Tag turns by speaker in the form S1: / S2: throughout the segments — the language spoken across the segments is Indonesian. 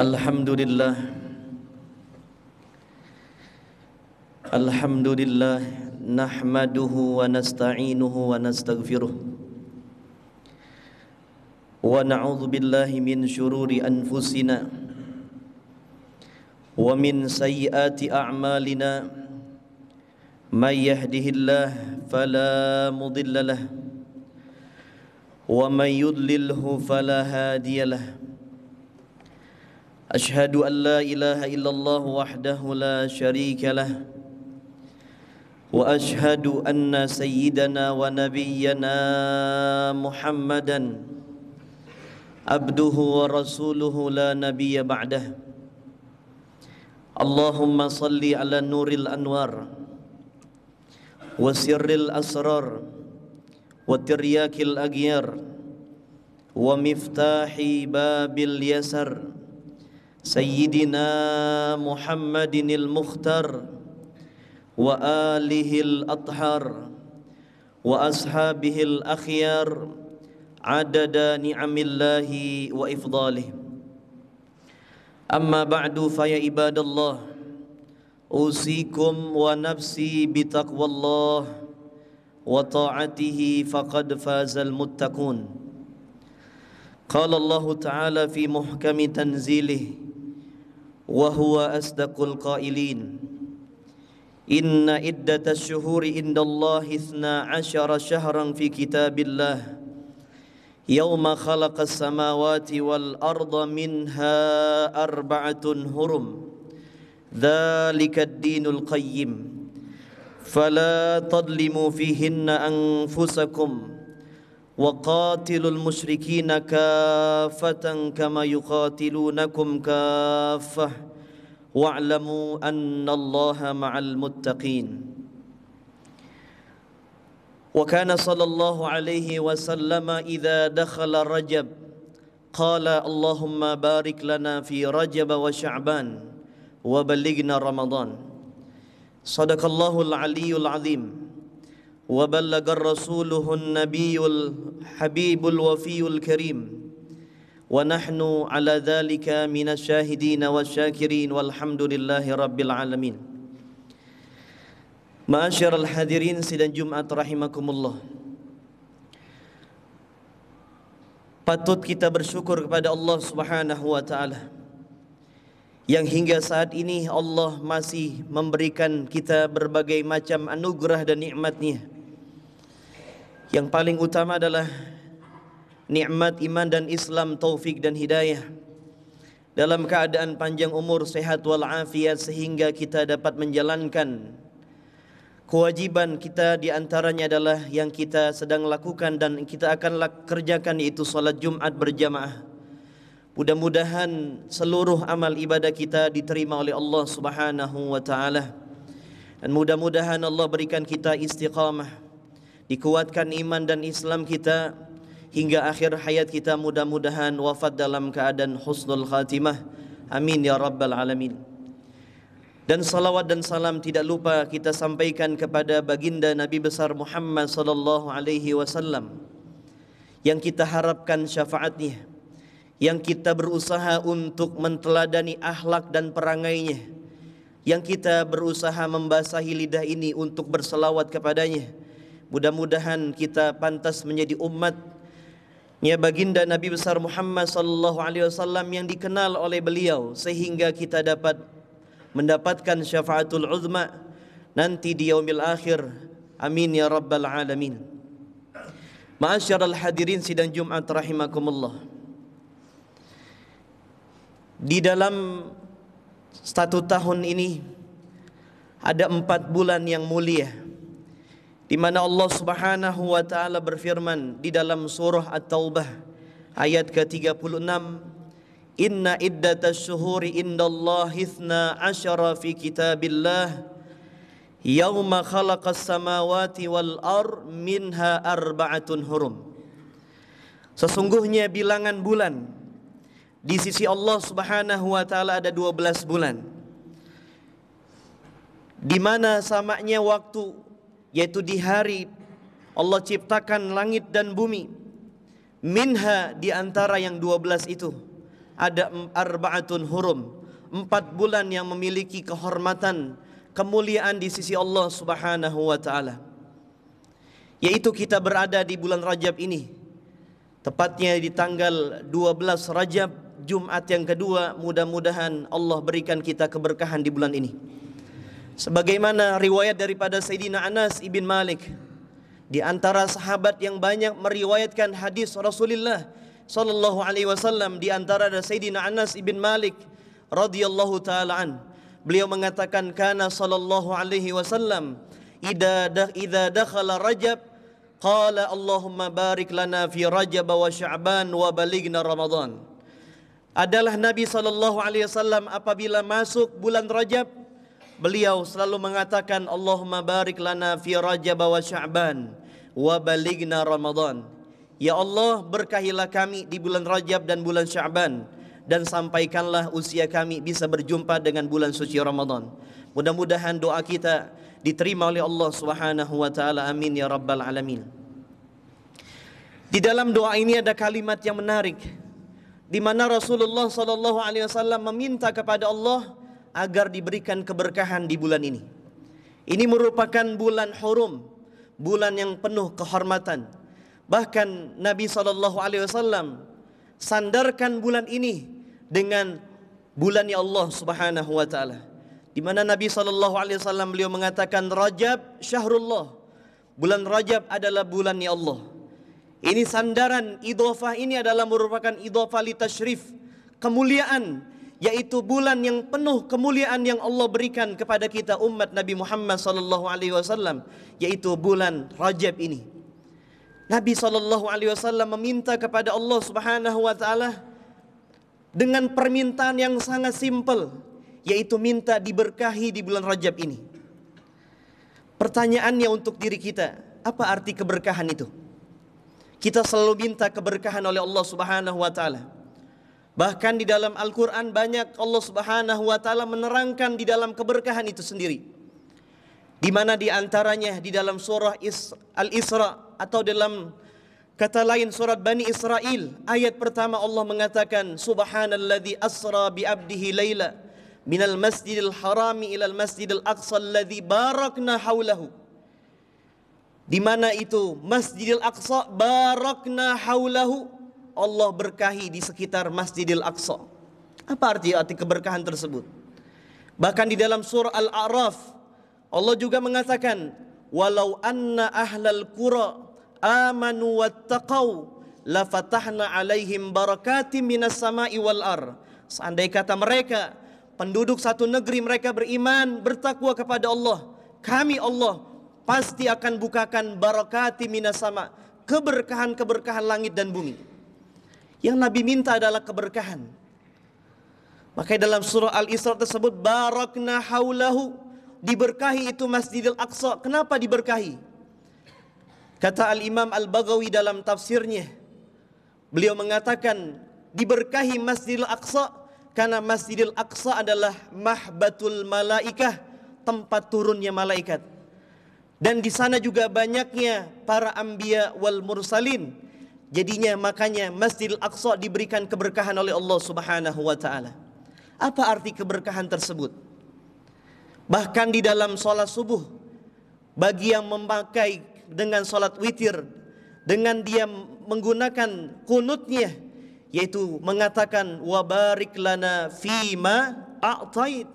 S1: Alhamdulillah, Alhamdulillah, nahmaduhu wa nasta'inuhu wa nastaghfiruh wa na'udzu billahi min syururi anfusina wa min sayyiati a'malina. May yahdihillah fala mudilla lah wa may yudlilhu fala hadiyalah. Ashhadu an la ilaha illallah wahdahu la syarika lah wa ashhadu anna sayyidana wa nabiyyana Muhammadan abduhu wa rasuluhu la nabiyya ba'dah. Allahumma salli ala nuril anwar wa sirril asrar wa tiryakil aghyar wa miftahi babil yasar Sayyidina Muhammadinil Mukhtar wa alihil athhar wa ashabihil akhyar adada ni'amillahi wa ifdalih. Amma ba'du fa ya ibadallah, usikum wa nafsi bitaqwallah wa ta'atihi faqad fazal muttaqun. Qala Allah Ta'ala fi muhkami tanzilih wa huwa asdaqul qailin. Inna iddatash syuhuri indallahi 12 syahran fi kitabillah yauma khalaqas samawati wal arda minha arba'atun hurum dzalikad dinul qayyim fala tadlimu fihinna anfusakum wa qatilul musyrikina kaffatan kama yuqatilunakum kaffah wa'lamu annallaha ma'al muttaqin. Wa kana sallallahu alaihi wasallam idza dakhala Rajab qala Allahumma barik lana fi Rajab wa Sya'ban wa ballighna Ramadan. Sadaqallahul aliyyul azim wa ballagar rasuluhun nabiyul habibul wafiyul karim wa nahnu ala dhalika minasyahidin wasyakirin walhamdulillahi rabbil alamin. Ma'asyiral hadirin sidang Jumat rahimakumullah, patut kita bersyukur kepada Allah Subhanahu wa taala yang hingga saat ini Allah masih memberikan kita berbagai macam anugerah dan nikmat-Nya. Yang paling utama adalah nikmat iman dan Islam, taufik dan hidayah, dalam keadaan panjang umur, sehat walafiat, sehingga kita dapat menjalankan kewajiban kita. Di antaranya adalah yang kita sedang lakukan dan kita akan kerjakan, yaitu salat Jumat berjamaah. Mudah-mudahan seluruh amal ibadah kita diterima oleh Allah Subhanahu wa taala, dan mudah-mudahan Allah berikan kita istiqamah, dikuatkan iman dan Islam kita hingga akhir hayat kita. Mudah-mudahan wafat dalam keadaan husnul khatimah. Amin ya rabbal alamin. Dan salawat dan salam tidak lupa kita sampaikan kepada baginda Nabi besar Muhammad sallallahu alaihi wasallam, yang kita harapkan syafaatnya, yang kita berusaha untuk menteladani akhlak dan perangainya, yang kita berusaha membasahi lidah ini untuk berselawat kepadanya. Mudah-mudahan kita pantas menjadi umatnya baginda Nabi besar Muhammad sallallahu alaihi wasallam yang dikenal oleh beliau, sehingga kita dapat mendapatkan syafaatul uzma nanti di yaumil akhir. Amin ya rabbal alamin. Ma'asyiral hadirin sidang Jumat rahimakumullah, di dalam 1 tahun ini ada 4 bulan yang mulia, di mana Allah Subhanahu wa taala berfirman di dalam surah At-Taubah ayat ke-36, Inna iddatasy syuhuri indallahi 12 fi kitabillah yauma khalaqas samawati wal ard minha arba'atun hurum. Sesungguhnya bilangan bulan di sisi Allah Subhanahu wa taala ada 12 bulan, di mana samanya waktu, yaitu di hari Allah ciptakan langit dan bumi. Minha, di antara yang 12 itu, ada arba'atun hurum, 4 bulan yang memiliki kehormatan, kemuliaan di sisi Allah Subhanahu wa taala. Yaitu kita berada di bulan Rajab ini, tepatnya di tanggal 12 Rajab, Jumat yang kedua. Mudah-mudahan Allah berikan kita keberkahan di bulan ini. Sebagaimana riwayat daripada Sayyidina Anas ibn Malik, di antara sahabat yang banyak meriwayatkan hadis Rasulullah sallallahu alaihi wasallam, di antara ada Sayyidina Anas ibn Malik radhiyallahu taala an. Beliau mengatakan, kana sallallahu alaihi wasallam idza dakhala Rajab qala Allahumma barik lana fi Rajab wa Sya'ban wa balighna Ramadan. Adalah Nabi sallallahu alaihi wasallam apabila masuk bulan Rajab, beliau selalu mengatakan, Allahumma barik lana fi Rajab wa Sya'ban wa balighna Ramadan. Ya Allah, berkahilah kami di bulan Rajab dan bulan Sya'ban, dan sampaikanlah usia kami bisa berjumpa dengan bulan suci Ramadan. Mudah-mudahan doa kita diterima oleh Allah Subhanahu wa taala. Amin ya rabbal alamin. Di dalam doa ini ada kalimat yang menarik, di mana Rasulullah sallallahu alaihi wasallam meminta kepada Allah agar diberikan keberkahan di bulan ini. Ini merupakan bulan hurum, bulan yang penuh kehormatan. Bahkan Nabi sallallahu alaihi wasallam sandarkan bulan ini dengan bulan ya Allah Subhanahu wa taala, di mana Nabi sallallahu alaihi wasallam beliau mengatakan, Rajab syahrullah, bulan Rajab adalah bulan ya Allah. Ini sandaran idhofah ini adalah merupakan idhofah li tasyrif, kemuliaan, yaitu bulan yang penuh kemuliaan yang Allah berikan kepada kita umat Nabi Muhammad sallallahu alaihi wasallam, yaitu bulan Rajab ini. Nabi sallallahu alaihi wasallam meminta kepada Allah Subhanahu wa taala dengan permintaan yang sangat simpel, yaitu minta diberkahi di bulan Rajab ini. Pertanyaannya untuk diri kita, apa arti keberkahan itu? Kita selalu minta keberkahan oleh Allah Subhanahu wa taala. Bahkan di dalam Al-Quran banyak Allah Subhanahu wa taala menerangkan di dalam keberkahan itu sendiri, di mana di antaranya di dalam surah Al-Isra, atau dalam kata lain surat Bani Israel, ayat pertama Allah mengatakan, Subhanalladzi asra bi abdihi laila minal masjidil harami ilal masjidil aqsa alladzi barakna haulahu. Di mana itu Masjidil Aqsa, barakna haulahu, Allah berkahi di sekitar Masjidil Aqsa. Apa arti keberkahan tersebut? Bahkan di dalam surah Al-A'raf Allah juga mengatakan, walau anna ahlal qura amanu wattaqau la fatahna alaihim barakatim minas sama'i wal ar. Seandai kata mereka penduduk satu negeri mereka beriman, bertakwa kepada Allah, kami Allah pasti akan bukakan barakati minas sama, keberkahan-keberkahan langit dan bumi. Yang Nabi minta adalah keberkahan. Maka dalam surah Al-Isra tersebut, barakna haulahu, diberkahi itu Masjidil Aqsa. Kenapa diberkahi? Kata Al-Imam Al-Baghawi dalam tafsirnya, beliau mengatakan diberkahi Masjidil Aqsa karena Masjidil Aqsa adalah mahbatul malaikah, tempat turunnya malaikat. Dan di sana juga banyaknya para anbiya wal mursalin. Jadinya makanya Masjidil Aqsa diberikan keberkahan oleh Allah Subhanahu wa taala. Apa arti keberkahan tersebut? Bahkan di dalam sholat subuh, bagi yang memakai dengan sholat witir, dengan dia menggunakan kunutnya, yaitu mengatakan wa barik lana fima a'tait,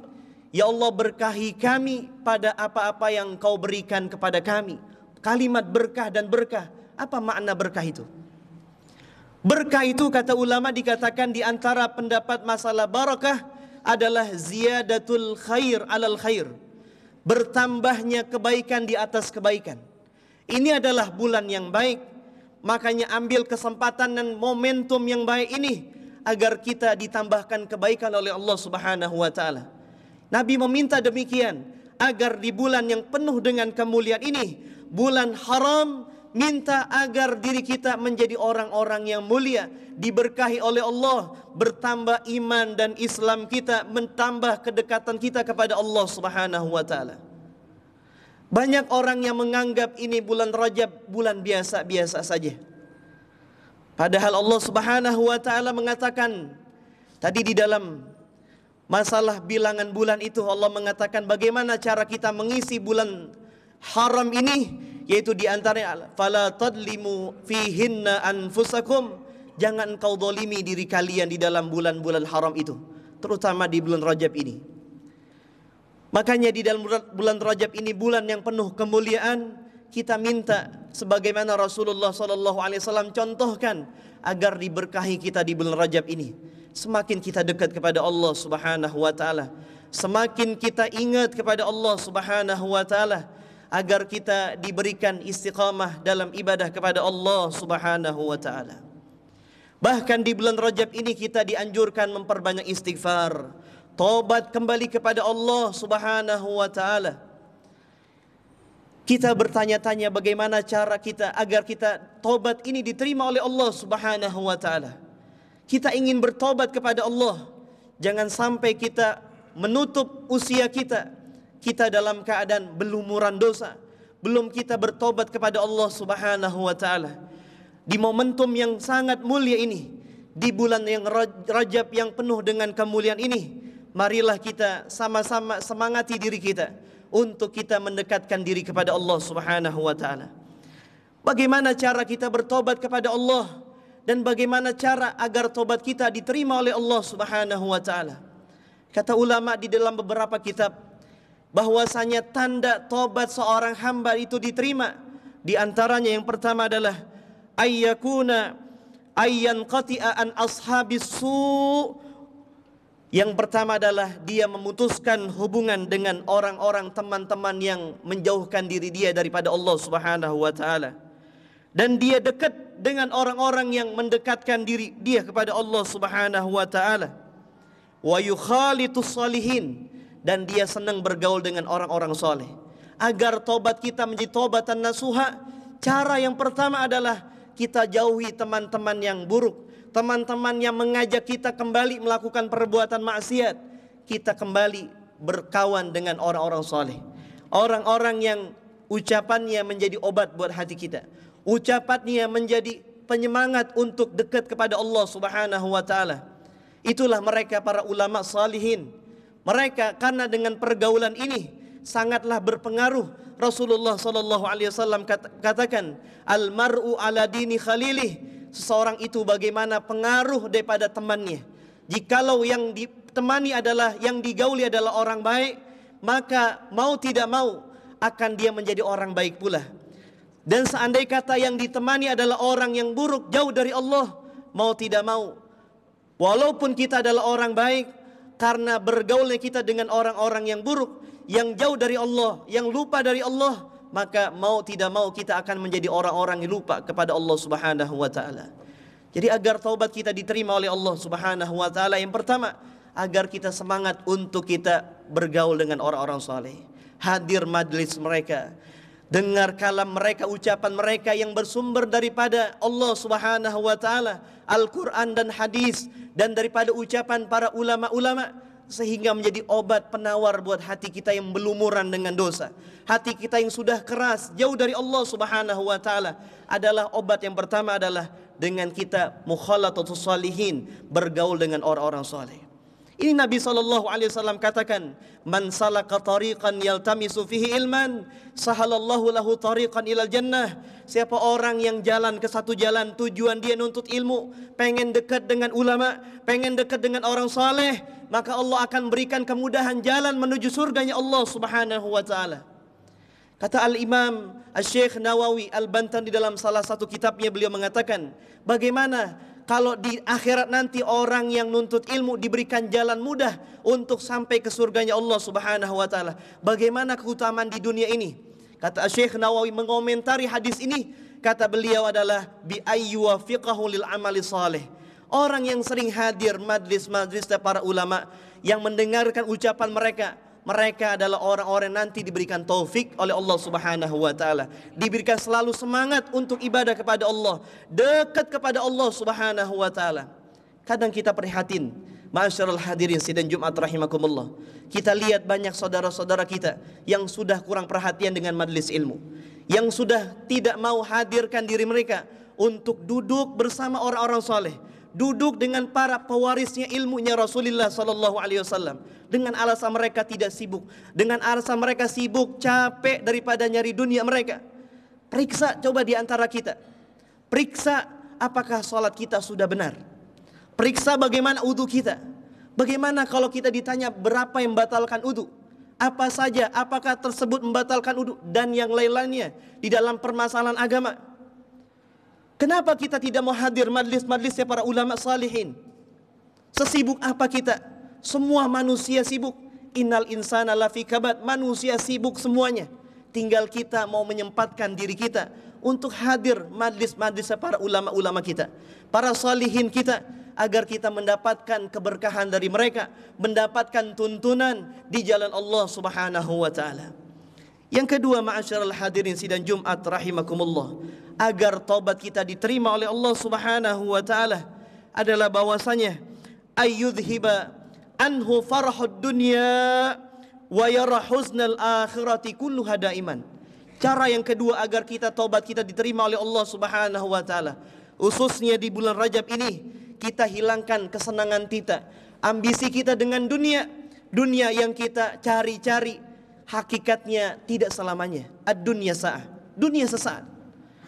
S1: ya Allah berkahi kami pada apa-apa yang Kau berikan kepada kami. Kalimat berkah dan berkah, apa makna berkah itu? Berkah itu kata ulama dikatakan di antara pendapat masalah barakah adalah ziyadatul khair alal khair, bertambahnya kebaikan di atas kebaikan. Ini adalah bulan yang baik, makanya ambil kesempatan dan momentum yang baik ini agar kita ditambahkan kebaikan oleh Allah Subhanahu wa taala. Nabi meminta demikian agar di bulan yang penuh dengan kemuliaan ini, bulan haram, minta agar diri kita menjadi orang-orang yang mulia, diberkahi oleh Allah, bertambah iman dan Islam kita, mentambah kedekatan kita kepada Allah Subhanahu wa taala. Banyak orang yang menganggap ini bulan Rajab bulan biasa-biasa saja. Padahal Allah Subhanahu wa taala mengatakan, Tadi di dalam masalah bilangan bulan itu Allah mengatakan bagaimana cara kita mengisi bulan haram ini, yaitu di antaranya fala tadlimu fihinna anfusakum, jangan engkau zalimi diri kalian di dalam bulan-bulan haram itu, terutama di bulan Rajab ini. Makanya di dalam bulan Rajab ini bulan yang penuh kemuliaan, kita minta sebagaimana Rasulullah SAW contohkan agar diberkahi kita di bulan Rajab ini. Semakin kita dekat kepada Allah Subhanahu wa taala, semakin kita ingat kepada Allah Subhanahu wa taala, agar kita diberikan istiqamah dalam ibadah kepada Allah Subhanahu wa taala. Bahkan di bulan Rajab ini kita dianjurkan memperbanyak istighfar, tobat kembali kepada Allah Subhanahu wa taala. Kita bertanya-tanya bagaimana cara kita agar kita tobat ini diterima oleh Allah Subhanahu wa taala. Kita ingin bertobat kepada Allah. Jangan sampai kita menutup usia kita dalam keadaan berlumuran dosa, belum kita bertobat kepada Allah Subhanahu wa taala. Di momentum yang sangat mulia ini, di bulan yang Rajab yang penuh dengan kemuliaan ini, marilah kita sama-sama semangati diri kita untuk kita mendekatkan diri kepada Allah Subhanahu wa taala. Bagaimana cara kita bertobat kepada Allah dan bagaimana cara agar tobat kita diterima oleh Allah Subhanahu wa taala? Kata ulama di dalam beberapa kitab bahwasanya tanda tobat seorang hamba itu diterima, di antaranya yang pertama adalah ayyakuna ayyanqati'a an ashabis su'. Yang pertama adalah dia memutuskan hubungan dengan orang-orang teman-teman yang menjauhkan diri dia daripada Allah Subhanahu wa taala, dan dia dekat dengan orang-orang yang mendekatkan diri dia kepada Allah Subhanahu wa taala. Wa yukhalitus salihin, dan dia senang bergaul dengan orang-orang soleh. Agar tobat kita menjadi tobatan nasuha, cara yang pertama adalah kita jauhi teman-teman yang buruk, teman-teman yang mengajak kita kembali melakukan perbuatan maksiat. Kita kembali berkawan dengan orang-orang soleh, orang-orang yang ucapannya menjadi obat buat hati kita, ucapannya menjadi penyemangat untuk dekat kepada Allah Subhanahu wa taala. Itulah mereka para ulama salihin. Mereka karena dengan pergaulan ini sangatlah berpengaruh. Rasulullah sallallahu alaihi wasallam katakan, al mar'u ala dini khalilih. Seseorang itu bagaimana pengaruh daripada temannya. Jikalau yang ditemani adalah, yang digauli adalah orang baik, maka mau tidak mau akan dia menjadi orang baik pula. Dan seandai kata yang ditemani adalah orang yang buruk, jauh dari Allah, mau tidak mau, walaupun kita adalah orang baik, karena bergaulnya kita dengan orang-orang yang buruk, yang jauh dari Allah, yang lupa dari Allah, maka mau tidak mau kita akan menjadi orang-orang yang lupa kepada Allah Subhanahu wa taala. Jadi agar taubat kita diterima oleh Allah Subhanahu wa taala, yang pertama agar kita semangat untuk kita bergaul dengan orang-orang saleh, hadir majlis mereka, dengar kalam mereka, ucapan mereka yang bersumber daripada Allah Subhanahu wa taala, Al-Qur'an dan hadis, dan daripada ucapan para ulama-ulama, sehingga menjadi obat penawar buat hati kita yang berlumuran dengan dosa. Hati kita yang sudah keras, jauh dari Allah Subhanahu wa taala, adalah obat yang pertama adalah dengan kita mukhalatatus salihin, bergaul dengan orang-orang saleh. Ini Nabi SAW katakan, man salaka tariqan yaltamisu fihi ilman, sahalallahu lahu tariqan ilal jannah. Siapa orang yang jalan ke satu jalan, tujuan dia nuntut ilmu, pengen dekat dengan ulama, pengen dekat dengan orang saleh, maka Allah akan berikan kemudahan jalan menuju surganya Allah Subhanahu wa taala. Kata Al-Imam Al-Syekh Nawawi Al-Bantan di dalam salah satu kitabnya, beliau mengatakan, bagaimana kalau di akhirat nanti orang yang nuntut ilmu diberikan jalan mudah untuk sampai ke surganya Allah Subhanahu wa taala, bagaimana keutamaan di dunia ini? Kata Syekh Nawawi mengomentari hadis ini, kata beliau adalah bi ayyuwafiqahu lil amali salih. Orang yang sering hadir majlis-majlis para ulama, yang mendengarkan ucapan mereka, mereka adalah orang-orang nanti diberikan taufik oleh Allah Subhanahu wa taala, diberikan selalu semangat untuk ibadah kepada Allah, dekat kepada Allah Subhanahu wa taala. Kadang kita prihatin, ma'asyiral hadirin sidang Jumat rahimakumullah, kita lihat banyak saudara-saudara kita yang sudah kurang perhatian dengan majelis ilmu, yang sudah tidak mau hadirkan diri mereka untuk duduk bersama orang-orang saleh, duduk dengan para pewarisnya ilmunya Rasulullah sallallahu alaihi wasallam dengan alasan mereka tidak sibuk, dengan alasan mereka sibuk capek daripada nyari dunia mereka. Periksa coba di antara kita. Periksa apakah salat kita sudah benar. Periksa bagaimana wudu kita. Bagaimana kalau kita ditanya berapa yang membatalkan wudu? Apa saja, apakah tersebut membatalkan wudu dan yang lain-lainnya di dalam permasalahan agama? Kenapa kita tidak mau hadir majlis-majlisnya para ulama salihin? Sesibuk apa kita? Semua manusia sibuk. Innal insana lafi kabad. Manusia sibuk semuanya. Tinggal kita mau menyempatkan diri kita untuk hadir majlis-majlisnya para ulama-ulama kita, para salihin kita, agar kita mendapatkan keberkahan dari mereka, mendapatkan tuntunan di jalan Allah Subhanahu wa taala. Yang kedua, ma'asyiral hadirin sidang Jumat rahimakumullah, agar taubat kita diterima oleh Allah Subhanahu wa taala adalah bahwasanya ayyudhiba anhu farhud dunya wa yara huznal akhirati kulluha daiman. Cara yang kedua agar kita taubat kita diterima oleh Allah Subhanahu wa taala, khususnya di bulan Rajab ini, kita hilangkan kesenangan kita, ambisi kita dengan dunia. Dunia yang kita cari-cari hakikatnya tidak selamanya. Ad-dunya sa'ah, dunia sesaat.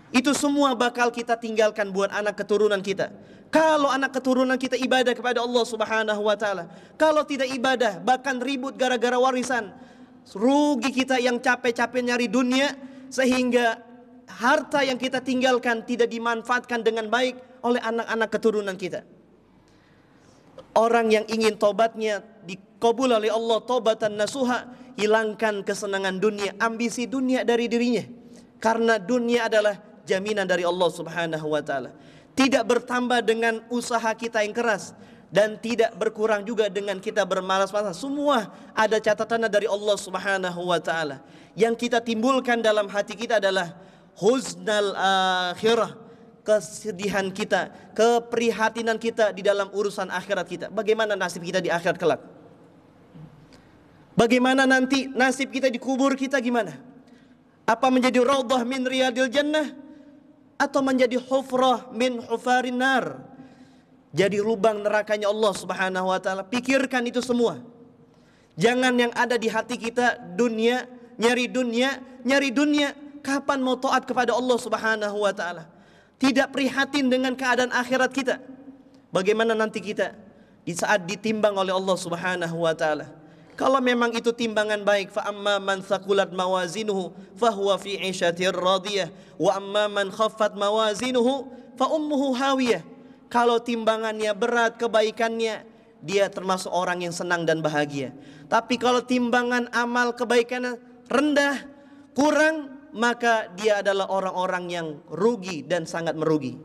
S1: Itu semua bakal kita tinggalkan buat anak keturunan kita. Kalau anak keturunan kita ibadah kepada Allah Subhanahu wa taala, kalau tidak ibadah bahkan ribut gara-gara warisan. Rugi kita yang capek-capek nyari dunia, sehingga harta yang kita tinggalkan tidak dimanfaatkan dengan baik oleh anak-anak keturunan kita. Orang yang ingin tobatnya dikabul oleh Allah, tobatan nasuha, hilangkan kesenangan dunia, ambisi dunia dari dirinya. Karena dunia adalah jaminan dari Allah Subhanahu wa taala. Tidak bertambah dengan usaha kita yang keras, dan tidak berkurang juga dengan kita bermalas-malas. Semua ada catatannya dari Allah Subhanahu wa taala. Yang kita timbulkan dalam hati kita adalah huznal akhirah, kesedihan kita, keprihatinan kita di dalam urusan akhirat kita. Bagaimana nasib kita di akhirat kelak? Bagaimana nanti nasib kita di kubur kita gimana? Apa menjadi raudhah min riyadil jannah, atau menjadi hufrah min hufarin nar, jadi lubang nerakanya Allah Subhanahu wa taala? Pikirkan itu semua. Jangan yang ada di hati kita dunia, nyari dunia, nyari dunia. Kapan mau taat kepada Allah Subhanahu wa taala? Tidak prihatin dengan keadaan akhirat kita. Bagaimana nanti kita di saat ditimbang oleh Allah Subhanahu wa taala? Kalau memang itu timbangan baik, fa amma man thaqulat mawazinuhu fahuwa fi 'ishatir radiyah wa amma man khaffat mawazinuhu fa ummuhu hawiyah. Kalau timbangannya berat kebaikannya, dia termasuk orang yang senang dan bahagia. Tapi kalau timbangan amal kebaikannya rendah, kurang, maka dia adalah orang-orang yang rugi dan sangat merugi.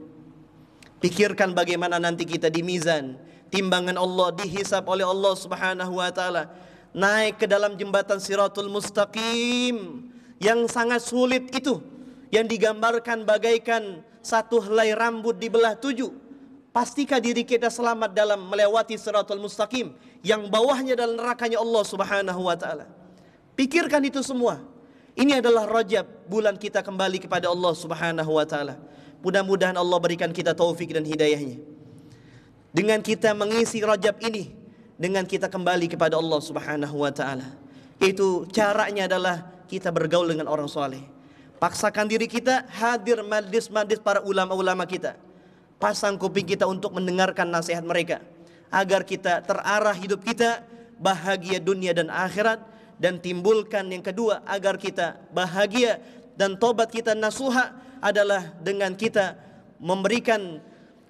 S1: Pikirkan bagaimana nanti kita di mizan, timbangan Allah, dihisab oleh Allah Subhanahu wa taala, naik ke dalam jembatan Siratul Mustaqim yang sangat sulit itu, yang digambarkan bagaikan satu helai rambut dibelah 7. Pastikah diri kita selamat dalam melewati Siratul Mustaqim yang bawahnya adalah nerakanya Allah Subhanahu wa taala? Pikirkan itu semua. Ini adalah Rajab, bulan kita kembali kepada Allah Subhanahu wa taala. Mudah-mudahan Allah berikan kita taufik dan hidayahnya. Dengan kita mengisi Rajab ini, dengan kita kembali kepada Allah Subhanahu wa taala. Itu caranya adalah kita bergaul dengan orang soleh. Paksakan diri kita hadir majlis-majlis para ulama-ulama kita. Pasang kuping kita untuk mendengarkan nasihat mereka, agar kita terarah hidup kita bahagia dunia dan akhirat. Dan timbulkan yang kedua, agar kita bahagia dan tobat kita nasuha adalah dengan kita memberikan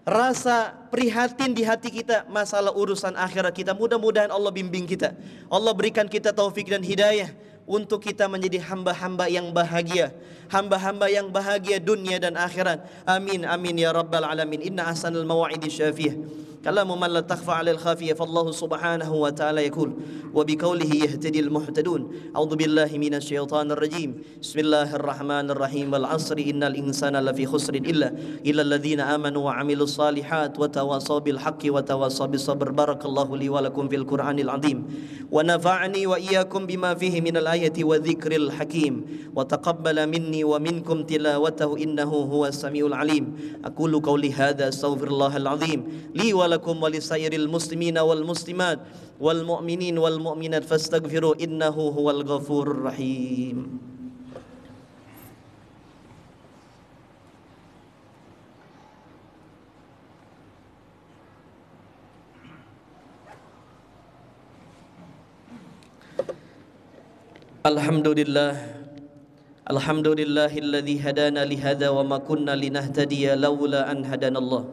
S1: rasa prihatin di hati kita masalah urusan akhirat kita. Mudah-mudahan Allah bimbing kita, Allah berikan kita taufik dan hidayah untuk kita menjadi hamba-hamba yang bahagia, hamba-hamba yang bahagia dunia dan akhirat. Amin amin ya rabbal alamin. Inna ahsanal mawa'idi syafiyah كلام من لا تخفى على الخافية فالله سبحانه وتعالى يقول وبقوله يهتدي المهتدون أعوذ بالله من الشيطان الرجيم بسم الله الرحمن الرحيم والعصر إن الإنسان لفي خسر إلا الذين آمنوا وعملوا الصالحات وتواصوا بالحق وتواصوا بالصبر بارك الله لي ولكم في القرآن العظيم ونفعني وإياكم بما فيه من الآية والذكر الحكيم وتقبل مني ومنكم تلاوته إنه هو السميع العليم أقول قولي هذا استغفر الله العظيم لي ولكم ولسائر المسلمين والمسلمات والمؤمنين والمؤمنات فاستغفروا إنه هو الغفور الرحيم Alhamdulillahilladzi hadana lihada wa ma kunna linahtadiya laula an hadanallah.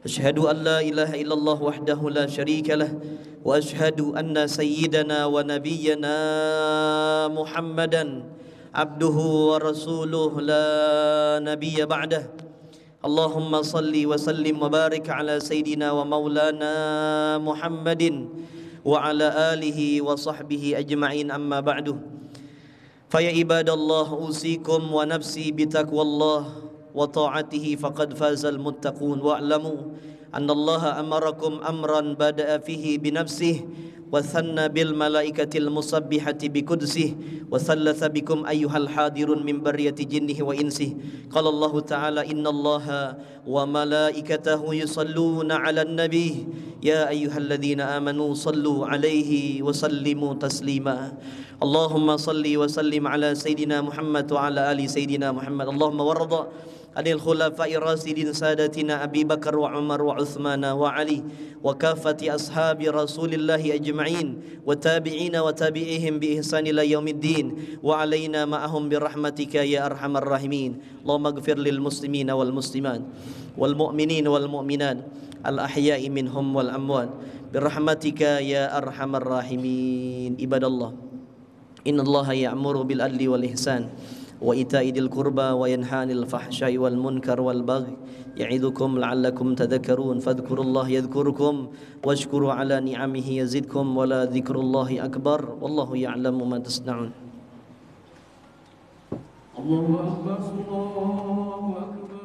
S1: Asyhadu an la ilaha illallah wahdahu la syarika lah wa asyhadu anna sayyidana wa nabiyyana Muhammadan abduhu wa rasuluh la nabiyya ba'dah. Allahumma salli wa sallim wa barik ala sayyidina wa maulana Muhammadin wa ala alihi wa sahbihi ajma'in amma ba'du. Faya ibadallah usikum wa nafsi bitaqwallah wa ta'atihi faqad fazal muttaqun wa'lamu annallaha amarakum amran bada'a fihi binafsihi wa thanna bil malaikatil musabbihati biqudsihi wa thallatha bikum ayyuhal hadirun min bariyati jinnihi wa insihi qala Allah ta'ala innallaha wa malaikatahu yusalluna 'alan nabiy ya ayyuhalladzina amanu sallu 'alaihi wa sallimu taslima Allahumma salli wa sallim ala Sayyidina Muhammad wa ala ali Sayyidina Muhammad Allahumma warda anil khulafai rasidin sadatina Abi Bakar wa Umar wa Uthman wa Ali wa kafati ashabi Rasulillahi ajma'in wa tabi'ina wa tabi'ihim bi ihsan ila yaumiddin wa alaina ma'ahum bi rahmatika ya arhamar rahimin Allahumma ighfir lil muslimina wal muslimat wal mu'minin wal mu'minat al ahya'i minhum wal amwat bi rahmatika ya arhamar rahimin ibadallah innallaha ya'muru bil adli wal ihsan wa ita'i dzil qurba wa yanha 'anil fahsya'i wal munkar wal baghi ya'idukum la'allakum tadhakkarun fadhkurullaha yadhkurkum washkuru 'ala ni'amihi yazidkum wa la dzikrullahi akbar wallahu ya'lamu ma tasna'un.
S2: Allahu akbar Allahu akbar